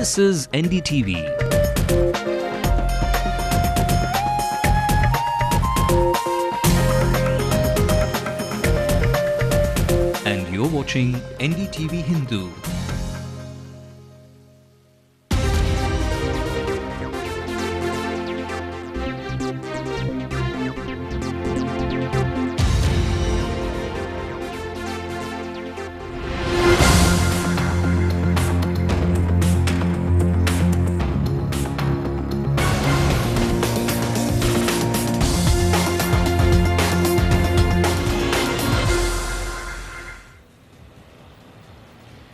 This is NDTV. And you're watching Ndtv-Hindu.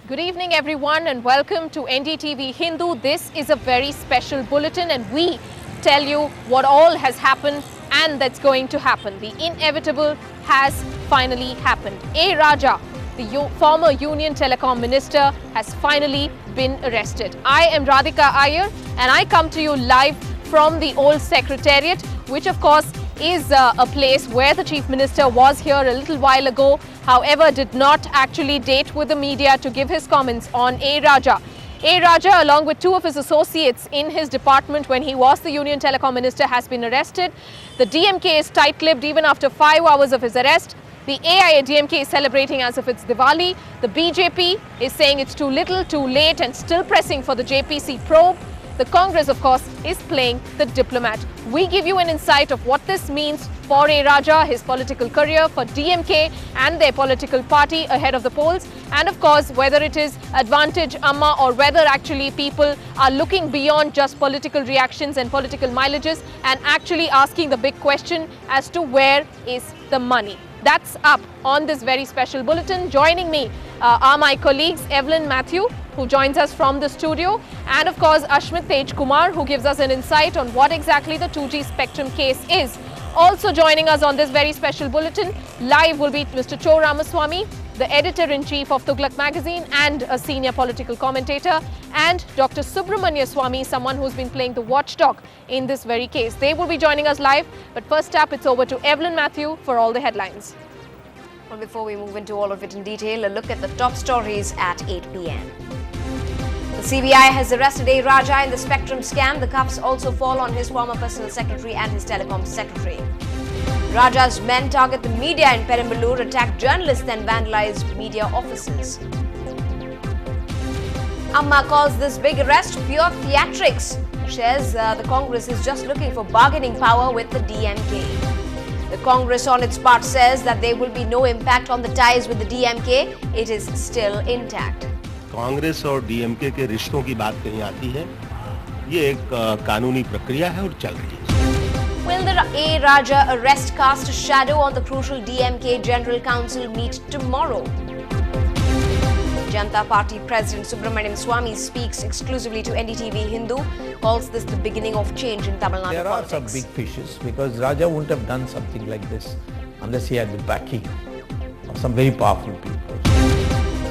Good evening everyone and welcome to Ndtv-Hindu. This is a very special bulletin and we tell you what all has happened and that's going to happen. The inevitable has finally happened. A. Raja, the former Union Telecom Minister, has finally been arrested. I am Radhika Iyer and I come to you live from the old Secretariat, which of course is a place where the Chief Minister was here a little while ago, however did not actually date with the media to give his comments on A. Raja. A. Raja, along with two of his associates in his department when he was the Union Telecom Minister, has been arrested. The DMK is tight-lipped even after 5 hours of his arrest. The AIADMK is celebrating as if it's Diwali. The BJP is saying it's too little, too late and still pressing for the JPC probe. The Congress, of course, is playing the diplomat. We give you an insight of what this means for A. Raja, his political career, for DMK and their political party ahead of the polls. And of course, whether it is advantage Amma or whether actually people are looking beyond just political reactions and political mileages and actually asking the big question as to where is the money. That's up on this very special bulletin. Joining me are my colleagues Evelyn Matthew, who joins us from the studio, and of course Ashmit Tej Kumar, who gives us an insight on what exactly the 2G spectrum case is. Also joining us on this very special bulletin live will be Mr. Cho Ramaswamy, the editor-in-chief of Tughlaq magazine and a senior political commentator, and Dr. Subramanya Swamy, someone who's been playing the watchdog in this very case. They will be joining us live, but first up it's over to Evelyn Matthew for all the headlines. Well, before we move into all of it in detail, a look at the top stories at 8 p.m. The CBI has arrested A. Raja in the Spectrum scam. The cuffs also fall on his former personal secretary and his telecom secretary. Raja's men target the media in Perambalur, attack journalists and vandalize media offices. Amma calls this big arrest pure theatrics. Says the Congress is just looking for bargaining power with the DMK. The Congress on its part says that there will be no impact on the ties with the DMK. It is still intact. Congress और DMK के रिश्तों की बात कहीं आती है, ये एक कानूनी प्रक्रिया है और चल रही है। Will the A. Raja arrest cast a shadow on the crucial DMK General Council meet tomorrow? Janata Party President Subramaniam Swamy speaks exclusively to NDTV-Hindu, calls this the beginning of change in Tamil Nadu politics. There are some big fishes because Raja wouldn't have done something like this unless he had the backing of some very powerful people.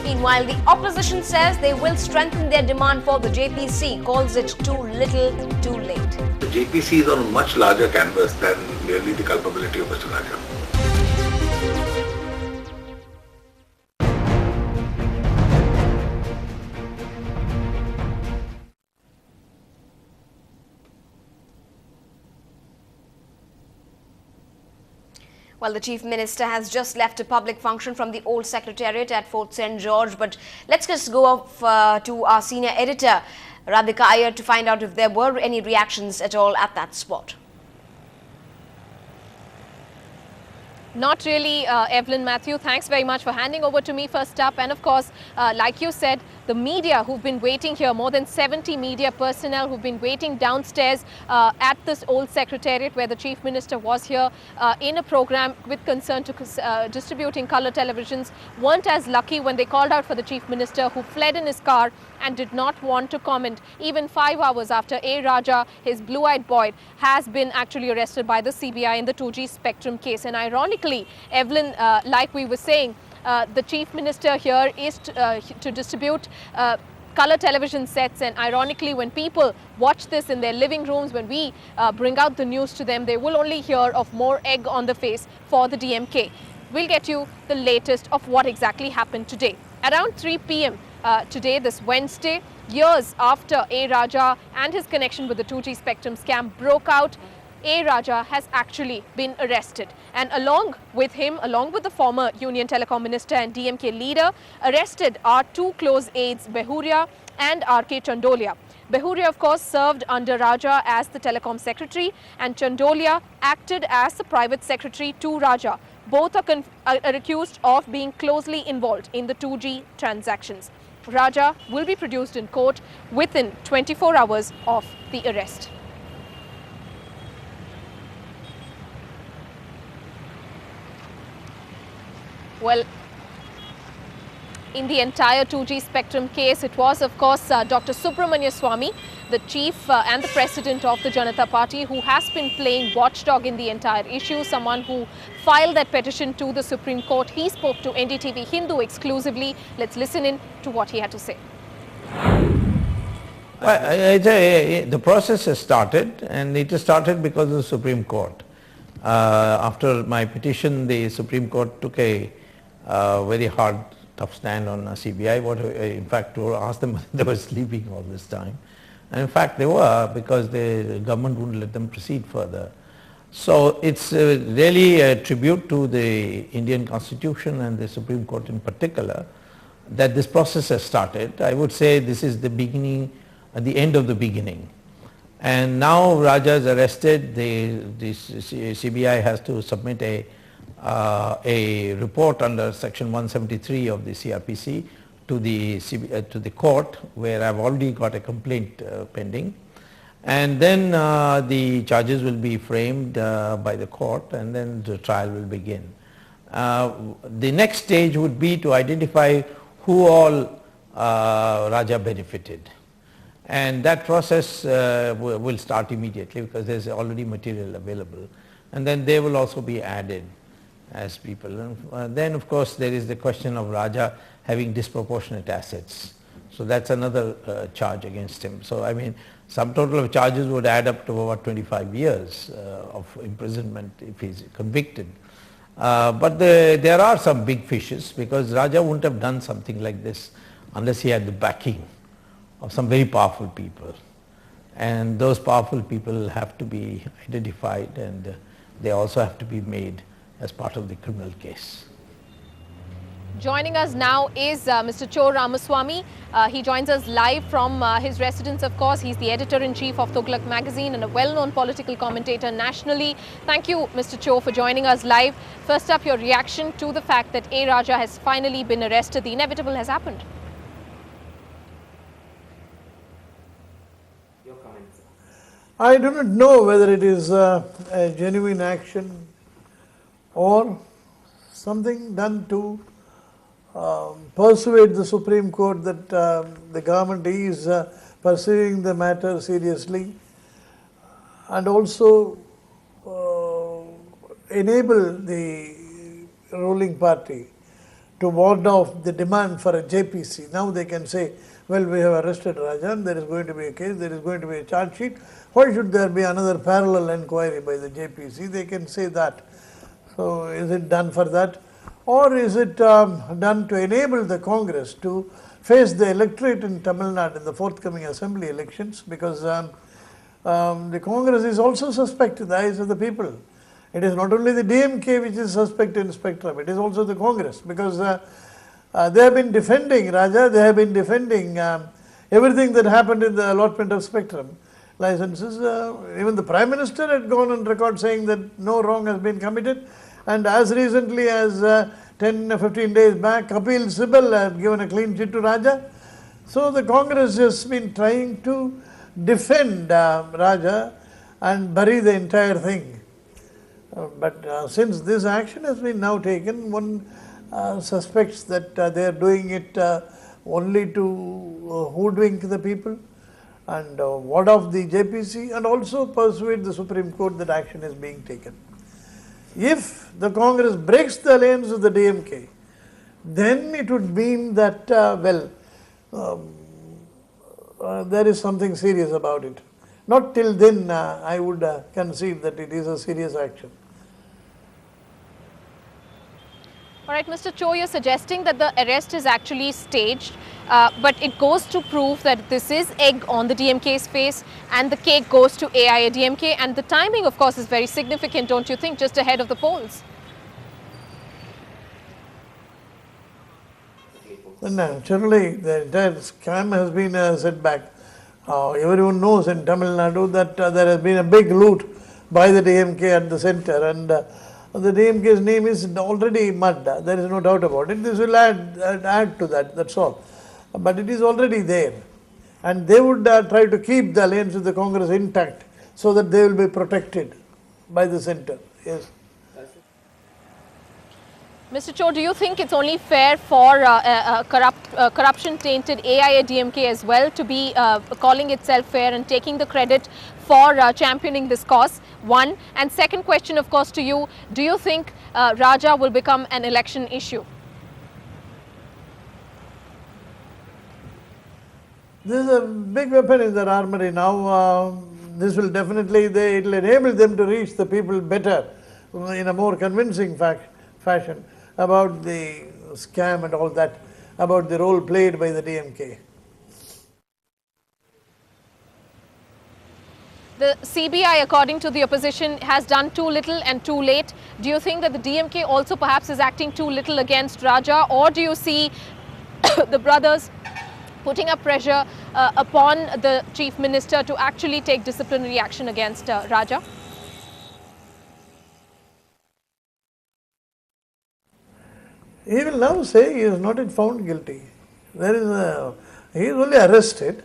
Meanwhile, the opposition says they will strengthen their demand for the JPC, calls it too little, too late. The JPC is on a much larger canvas than merely the culpability of Mr. Raja. Well, the Chief Minister has just left a public function from the old Secretariat at Fort St. George. But let's just go off to our senior editor, Radhika Iyer, to find out if there were any reactions at all at that spot. Not really, Evelyn Matthew. Thanks very much for handing over to me first up. And of course, like you said, the media who've been waiting here, more than 70 media personnel who've been waiting downstairs at this old Secretariat where the Chief Minister was here in a program with concern to distributing colour televisions, weren't as lucky when they called out for the Chief Minister, who fled in his car and did not want to comment even 5 hours after A. Raja, his blue-eyed boy, has been actually arrested by the CBI in the 2G spectrum case. And ironically, Evelyn, like we were saying, the Chief Minister here is to distribute color television sets, and ironically when people watch this in their living rooms, when we bring out the news to them, they will only hear of more egg on the face for the DMK. We'll get you the latest of what exactly happened today. Around 3 p.m. Today, this Wednesday, Years after A. Raja and his connection with the 2G spectrum scam broke out, A. Raja has actually been arrested, and along with him, along with the former Union Telecom Minister and DMK leader, arrested are two close aides, Behuria and R.K. Chandolia. Behuria, of course, served under Raja as the Telecom Secretary, and Chandolia acted as the private secretary to Raja. Both are accused of being closely involved in the 2G transactions. Raja will be produced in court within 24 hours of the arrest. Well, in the entire 2G spectrum case, it was, of course, Dr. Subramanya Swamy, the chief and the president of the Janata Party, who has been playing watchdog in the entire issue, someone who filed that petition to the Supreme Court. He spoke to Ndtv-Hindu exclusively. Let's listen in to what he had to say. Well, the process has started, and it has started because of the Supreme Court. After my petition, the Supreme Court took a very hard, tough stand on CBI. In fact, to ask them whether they were sleeping all this time. And in fact, they were, because the government wouldn't let them proceed further. So it's really a tribute to the Indian Constitution and the Supreme Court in particular that this process has started. I would say this is the beginning, the end of the beginning. And now Raja is arrested. The CBI has to submit a report under section 173 of the CRPC to the court, where I've already got a complaint pending. And then the charges will be framed by the court, and then the trial will begin. The next stage would be to identify who all Raja benefited. And that process will start immediately, because there's already material available. And then they will also be added as people. And then, of course, there is the question of Raja having disproportionate assets. So that's another charge against him. So, I mean, sum total of charges would add up to about 25 years of imprisonment if he's convicted. But there are some big fishes, because Raja wouldn't have done something like this unless he had the backing of some very powerful people. And those powerful people have to be identified, and they also have to be made as part of the criminal case. Joining us now is Mr. Cho Ramaswamy. He joins us live from his residence, of course. He's the editor-in-chief of Tughlaq magazine and a well-known political commentator nationally. Thank you, Mr. Cho, for joining us live. First up, your reaction to the fact that A. Raja has finally been arrested. The inevitable has happened. I do not know whether it is a genuine action or something done to persuade the Supreme Court that the government is pursuing the matter seriously, and also enable the ruling party to ward off the demand for a JPC. Now they can say, well, we have arrested Rajan, there is going to be a case, there is going to be a charge sheet. Why should there be another parallel inquiry by the JPC? They can say that. So is it done for that? Or is it done to enable the Congress to face the electorate in Tamil Nadu in the forthcoming assembly elections? Because the Congress is also suspect in the eyes of the people. It is not only the DMK which is suspect in spectrum, it is also the Congress, because they have been defending Raja, they have been defending everything that happened in the allotment of spectrum licenses. Even the Prime Minister had gone on record saying that no wrong has been committed. And as recently as 10-15 days back, Kapil Sibal had given a clean chit to Raja. So the Congress has been trying to defend Raja and bury the entire thing. But since this action has been now taken, one suspects that they are doing it only to hoodwink the people and ward off the JPC, and also persuade the Supreme Court that action is being taken. If the Congress breaks the alliance with the DMK, then it would mean that, there is something serious about it. Not till then I would concede that it is a serious action. All right, Mr. Cho, you're suggesting that the arrest is actually staged, but it goes to prove that this is egg on the DMK's face and the cake goes to AIADMK, and the timing, of course, is very significant, don't you think, just ahead of the polls? Naturally, the entire scam has been a setback. Everyone knows in Tamil Nadu that there has been a big loot by the DMK at the center, and the DMK's name is already mud. There is no doubt about it. This will add to that, that's all. But it is already there. And they would try to keep the alliance with the Congress intact so that they will be protected by the center. Yes. Mr. Cho, do you think it's only fair for corruption-tainted AIADMK as well to be calling itself fair and taking the credit for championing this cause? One. And second question, of course, to you, do you think Raja will become an election issue? This is a big weapon in their armory now. This will definitely, it will enable them to reach the people better in a more convincing fashion about the scam and all that, about the role played by the DMK. The CBI, according to the opposition, has done too little and too late. Do you think that the DMK also perhaps is acting too little against Raja, or do you see the brothers putting up pressure upon the Chief Minister to actually take disciplinary action against Raja? He will now say he is not yet found guilty. He is only arrested.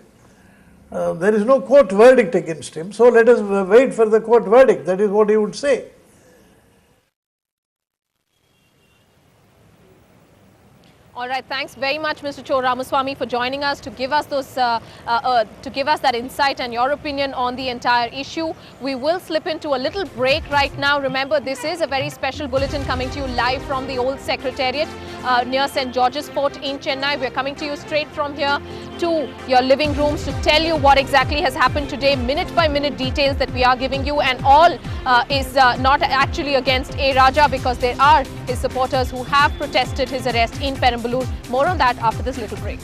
There is no court verdict against him. So let us wait for the court verdict. That is what he would say. All right, thanks very much, Mr. Cho Ramaswamy, for joining us to give us those, to give us that insight and your opinion on the entire issue. We will slip into a little break right now. Remember, this is a very special bulletin coming to you live from the old Secretariat near St. George's Fort in Chennai. We're coming to you straight from here to your living rooms to tell you what exactly has happened today, minute by minute details that we are giving you, and all is not actually against A. Raja, because there are his supporters who have protested his arrest in Perambalur. More on that after this little break.